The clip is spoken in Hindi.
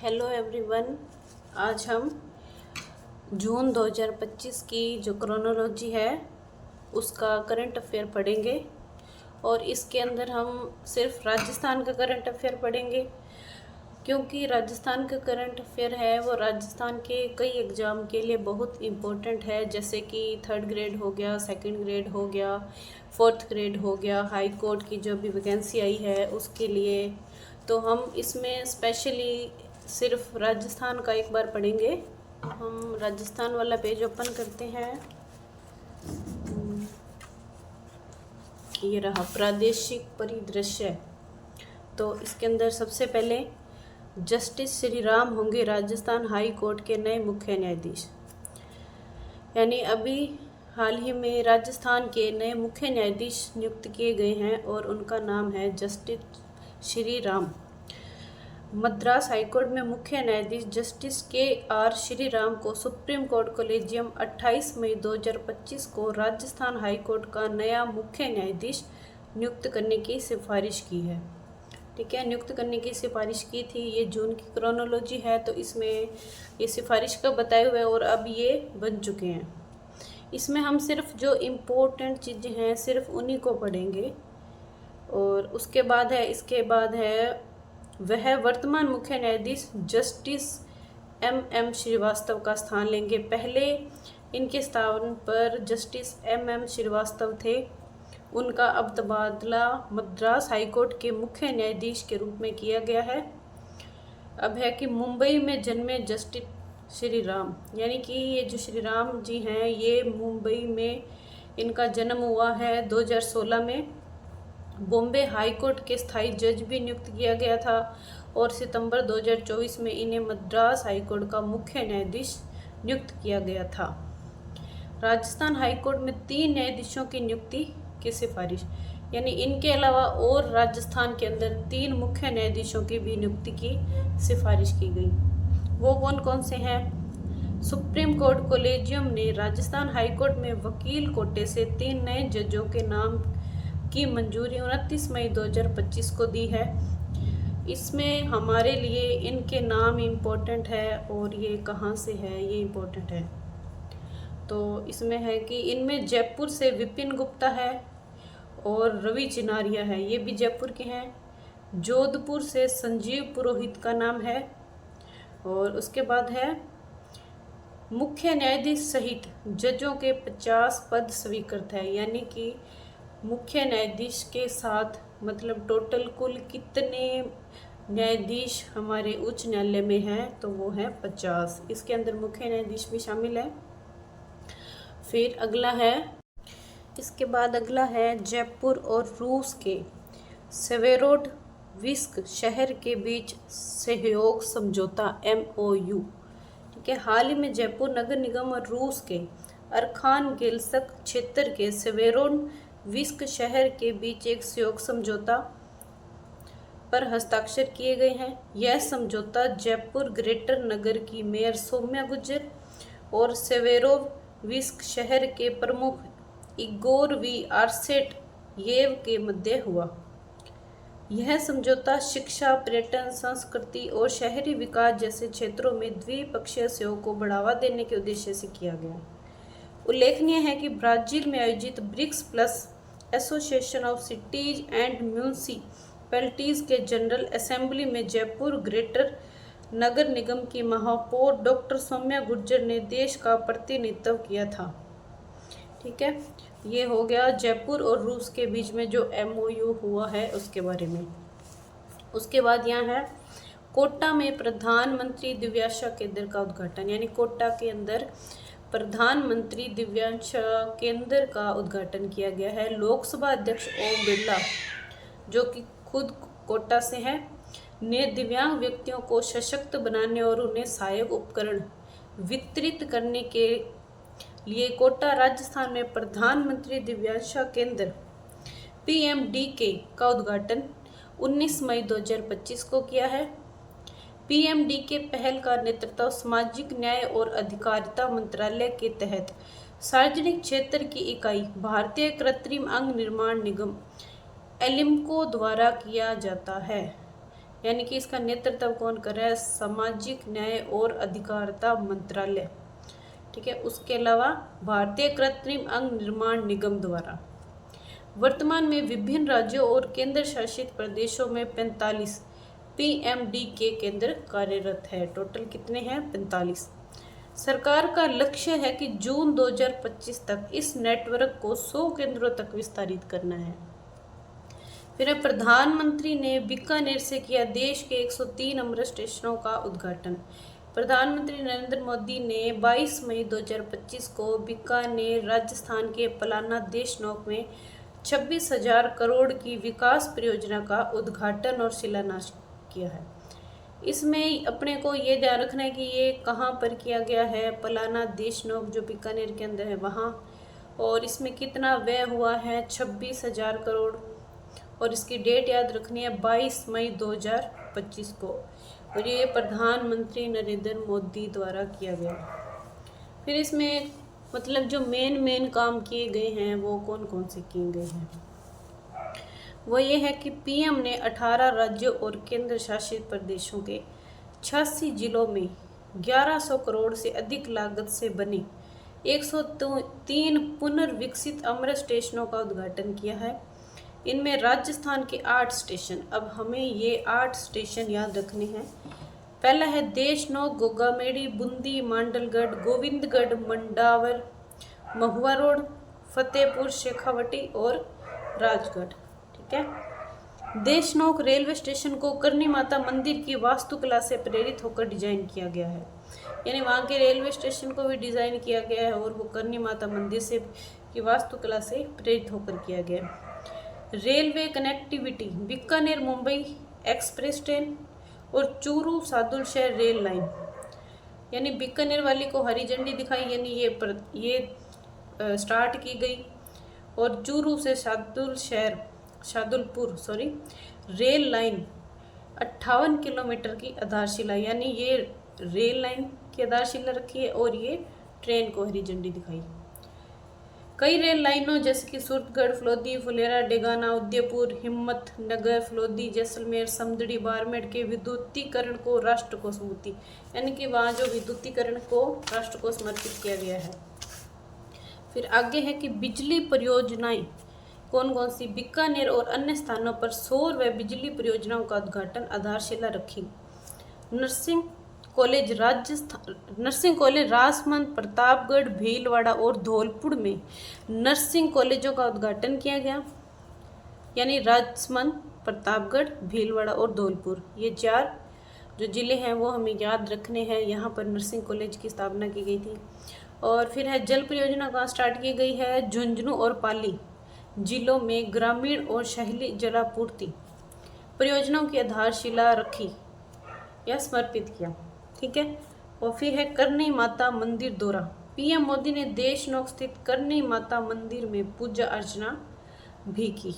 Hello everyone. आज हम जून 2025 की जो क्रोनोलॉजी है उसका करंट अफेयर पढ़ेंगे और इसके अंदर हम सिर्फ राजस्थान का करंट अफेयर पढ़ेंगे क्योंकि राजस्थान का करंट अफेयर है वो राजस्थान के कई एग्ज़ाम के लिए बहुत इम्पोर्टेंट है, जैसे कि 3rd ग्रेड हो गया, 2nd ग्रेड हो गया, 4th ग्रेड हो गया, हाई कोर्ट की जो भी वैकेंसी आई है उसके लिए। तो हम इसमें स्पेशली सिर्फ राजस्थान का एक बार पढ़ेंगे। हम राजस्थान वाला पेज ओपन करते हैं। ये रहा प्रादेशिक परिदृश्य। तो इसके अंदर सबसे पहले जस्टिस श्री राम होंगे राजस्थान हाई कोर्ट के नए मुख्य न्यायाधीश। यानी अभी हाल ही में राजस्थान के नए मुख्य न्यायाधीश नियुक्त किए गए हैं और उनका नाम है जस्टिस श्री राम। मद्रास हाईकोर्ट में मुख्य न्यायाधीश जस्टिस के.आर. श्रीराम को सुप्रीम कोर्ट कॉलेजियम 28 मई 2025 को राजस्थान हाईकोर्ट का नया मुख्य न्यायाधीश नियुक्त करने की सिफारिश की है। ठीक है, नियुक्त करने की सिफारिश की थी। ये जून की क्रोनोलॉजी है तो इसमें ये सिफारिश का बताए हुए और अब ये बन चुके हैं। इसमें हम सिर्फ जो इम्पोर्टेंट चीज़ें हैं सिर्फ उन्हीं को पढ़ेंगे। और उसके बाद है इसके बाद है वह वर्तमान मुख्य न्यायाधीश जस्टिस M.M. श्रीवास्तव का स्थान लेंगे। पहले इनके स्थान पर जस्टिस M.M. श्रीवास्तव थे, उनका अब तबादला मद्रास हाईकोर्ट के मुख्य न्यायाधीश के रूप में किया गया है। अब है कि मुंबई में जन्मे जस्टिस श्री राम, यानी कि ये जो श्री राम जी हैं ये मुंबई में इनका जन्म हुआ है 2016 में। बॉम्बे हाई कोर्ट के स्थायी जज भी नियुक्त किया गया था और सितंबर 2024 में इन्हें मद्रास हाई कोर्ट का मुख्य न्यायाधीश नियुक्त किया गया था। राजस्थान हाई कोर्ट में 3 न्यायाधीशों की नियुक्ति की सिफारिश, यानी इनके अलावा और राजस्थान के अंदर 3 मुख्य न्यायाधीशों की भी नियुक्ति की सिफारिश की गई। वो कौन कौन से हैं? सुप्रीम कोर्ट कॉलेजियम ने राजस्थान हाई कोर्ट में वकील कोटे से 3 नए जजों के नाम की मंजूरी 29 मई 2025 को दी है। इसमें हमारे लिए इनके नाम इम्पोर्टेंट है और ये कहाँ से है ये इम्पोर्टेंट है। तो इसमें है कि इनमें जयपुर से विपिन गुप्ता है और रवि चिनारिया है, ये भी जयपुर के हैं। जोधपुर से संजीव पुरोहित का नाम है। और उसके बाद है मुख्य न्यायाधीश सहित जजों के 50 पद स्वीकृत है, यानी कि मुख्य न्यायाधीश के साथ मतलब टोटल कुल कितने न्यायाधीश हमारे उच्च न्यायालय में हैं तो वो है 50। इसके अंदर मुख्य न्यायाधीश भी शामिल है। फिर अगला है इसके बाद अगला है जयपुर और रूस के सेवेरोडविस्क शहर के बीच सहयोग समझौता MOU। ठीक है, हाल ही में जयपुर नगर निगम और रूस के अरखानगेल्स्क क्षेत्र के सेवेरोडविस्क शहर के बीच एक सहयोग समझौता पर हस्ताक्षर किए गए हैं। यह समझौता जयपुर ग्रेटर नगर की मेयर सौम्या गुर्जर और सेवेरोडविस्क शहर के प्रमुख इगोर वी आर्सेट-येव के मध्य हुआ। यह समझौता शिक्षा, पर्यटन, संस्कृति और शहरी विकास जैसे क्षेत्रों में द्विपक्षीय सहयोग को बढ़ावा देने के उद्देश्य से किया गया। उल्लेखनीय है कि ब्राजील में आयोजित BRICS plus association of cities and municipalities के जनरल असेंबली में जयपुर ग्रेटर नगर निगम की महापौर डॉक्टर सौम्या गुर्जर ने देश का प्रतिनिधित्व किया था। ठीक है, ये हो गया जयपुर और रूस के बीच में जो MOU हुआ है उसके बारे में। उसके बाद यहाँ है कोटा में प्रधानमंत्री दिव्यांश केंद्र का उद्घाटन, यानी कोटा के अंदर प्रधानमंत्री दिव्यांश केंद्र का उद्घाटन किया गया है। लोकसभा अध्यक्ष ओम बिरला, जो कि खुद कोटा से हैं, ने दिव्यांग व्यक्तियों को सशक्त बनाने और उन्हें सहायक उपकरण वितरित करने के लिए कोटा राजस्थान में प्रधानमंत्री दिव्यांश केंद्र PMDK का उद्घाटन 19 मई 2025 को किया है। PMDK पहल का नेतृत्व सामाजिक न्याय और अधिकारिता मंत्रालय के तहत सार्वजनिक क्षेत्र की इकाई भारतीय कृत्रिम अंग निर्माण निगम एलिम्को द्वारा किया जाता है। यानी कि इसका नेतृत्व कौन कर रहा है? सामाजिक न्याय और अधिकारिता मंत्रालय। ठीक है। उसके अलावा भारतीय कृत्रिम अंग निर्माण निगम द्वारा। वर्तमान में विभिन्न राज्यों और केंद्र शासित प्रदेशों में 45 PMDK केंद्र कार्यरत है। टोटल कितने हैं? 45। सरकार का लक्ष्य है कि जून 2025 तक इस नेटवर्क को 100 केंद्रों तक विस्तारित करना है। फिर प्रधानमंत्री ने बीकानेर से किया देश के 103 अमृत स्टेशनों का उद्घाटन। प्रधानमंत्री नरेंद्र मोदी ने 22 मई 2025 को बीकानेर राजस्थान के पलाना देशनोक में 26,000 करोड़ की विकास परियोजना का उद्घाटन और शिलान्यास किया है। इसमें अपने को ये ध्यान रखना है कि ये कहाँ पर किया गया है? पलाना देशनोक जो बीकानेर के अंदर है वहाँ। और इसमें कितना व्यय हुआ है? 26,000 करोड़। और इसकी डेट याद रखनी है 22 मई 2025 को। और ये प्रधानमंत्री नरेंद्र मोदी द्वारा किया गया। फिर इसमें मतलब जो मेन काम किए गए हैं वो कौन कौन से किए गए हैं? वो ये है कि PM ने 18 राज्यों और केंद्र शासित प्रदेशों के 86 जिलों में 1100 करोड़ से अधिक लागत से बने 103 पुनर्विकसित अमृत स्टेशनों का उद्घाटन किया है। इनमें राजस्थान के 8 स्टेशन, अब हमें ये 8 स्टेशन याद रखने हैं। पहला है देशनोक, गोगामेड़ी, बूंदी, मांडलगढ़, गोविंदगढ़, मंडावर, महुआ रोड, फतेहपुर, शेखावटी और राजगढ़। ठीक है। देशनोक रेलवे स्टेशन को करनी माता मंदिर की वास्तुकला से प्रेरित होकर डिजाइन किया गया है। यानी वहाँ के रेलवे स्टेशन को भी डिजाइन किया गया है और वो करनी माता मंदिर से की वास्तुकला से प्रेरित होकर किया गया है। Railway connectivity Bikaner Mumbai express train और चूरू सादुल शहर रेल लाइन। यानी बीकानेर वाली को हरी झंडी दिखाई, यानी ये स्टार्ट की गई। और चूरू से शादुलपुर रेल लाइन 58 किलोमीटर की आधारशिला, यानी ये रेल लाइन की आधारशिला रखी है और ये ट्रेन को हरी झंडी दिखाई। कई रेल लाइनों जैसे कि सूरतगढ़, फलोदी, फुलेरा, डेगाना, उदयपुर, हिम्मत नगर, फलोदी, जैसलमेर, समदड़ी, बाड़मेर के विद्युतीकरण को राष्ट्र को समर्पित, यानी कि वहाँ जो विद्युतीकरण को राष्ट्र को समर्पित किया गया है। फिर आगे है कि बिजली परियोजनाएं कौन कौन सी? बीकानेर और अन्य स्थानों पर सौर व बिजली परियोजनाओं का उद्घाटन, आधारशिला रखी। नर्सिंग कॉलेज राजमंद, प्रतापगढ़, भीलवाड़ा और धौलपुर में नर्सिंग कॉलेजों का उद्घाटन किया गया। यानी राजमंद, प्रतापगढ़, भीलवाड़ा और धौलपुर, ये 4 जो जिले हैं वो हमें याद रखने हैं। यहाँ पर नर्सिंग कॉलेज की स्थापना की गई थी। और फिर है जल परियोजना कहाँ स्टार्ट की गई है? झुंझुनू और पाली जिलों में ग्रामीण और शहरी जलापूर्ति परियोजनाओं की आधारशिला रखी या समर्पित किया। ठीक है। और फिर है करनी माता मंदिर दौरा। PM मोदी ने देशनोक स्थित करनी माता मंदिर में पूजा अर्चना भी की।